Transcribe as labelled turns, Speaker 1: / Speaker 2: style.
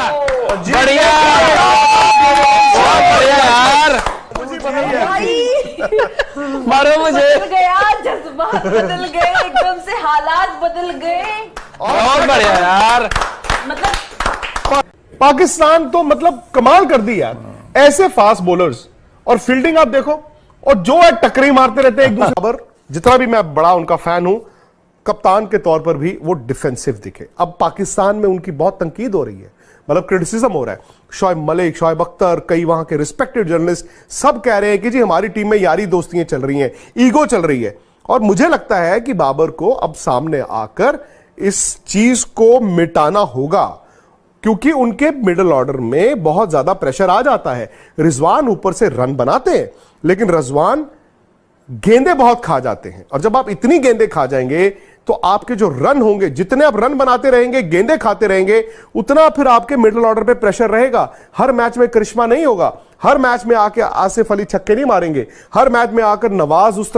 Speaker 1: बढ़िया, बहुत बढ़िया यार। मारो मुझे।
Speaker 2: बदल गया, जज्बात बदल गए, एकदम से हालात बदल गए।
Speaker 1: बहुत बढ़िया यार।
Speaker 2: मतलब
Speaker 3: पाकिस्तान तो मतलब कमाल कर दी यार, ऐसे फास्ट बॉलर्स और फील्डिंग आप देखो, और जो है टक्करी मारते रहते हैं एक दूसरे पर। जितना भी मैं बड़ा उनका फैन हूं, कप्तान के तौर पर भी वो डिफेंसिव दिखे। अब पाकिस्तान में उनकी बहुत तनकीद हो रही है, मतलब क्रिटिसिज्म हो रहा है। शोएब मलिक, शोएब अख्तर, कई वहां के रिस्पेक्टेड जर्नलिस्ट सब कह रहे हैं कि जी हमारी टीम में यारी दोस्तियां चल रही हैं, ईगो चल रही है। और मुझे लगता है कि बाबर को अब सामने आकर इस चीज को मिटाना होगा, क्योंकि उनके मिडिल ऑर्डर में बहुत ज्यादा प्रेशर आ जाता है। रिजवान ऊपर से रन बनाते हैं, लेकिन रिजवान गेंदे बहुत खा जाते हैं, और जब आप इतनी गेंदे खा जाएंगे तो आपके जो रन होंगे, जितने आप रन बनाते रहेंगे, गेंदे खाते रहेंगे, उतना फिर आपके मिडिल ऑर्डर पे प्रेशर रहेगा। हर मैच में करिश्मा नहीं होगा, हर मैच में आके आसिफ अली छक्के नहीं मारेंगे, हर मैच में आकर नवाज उस तरह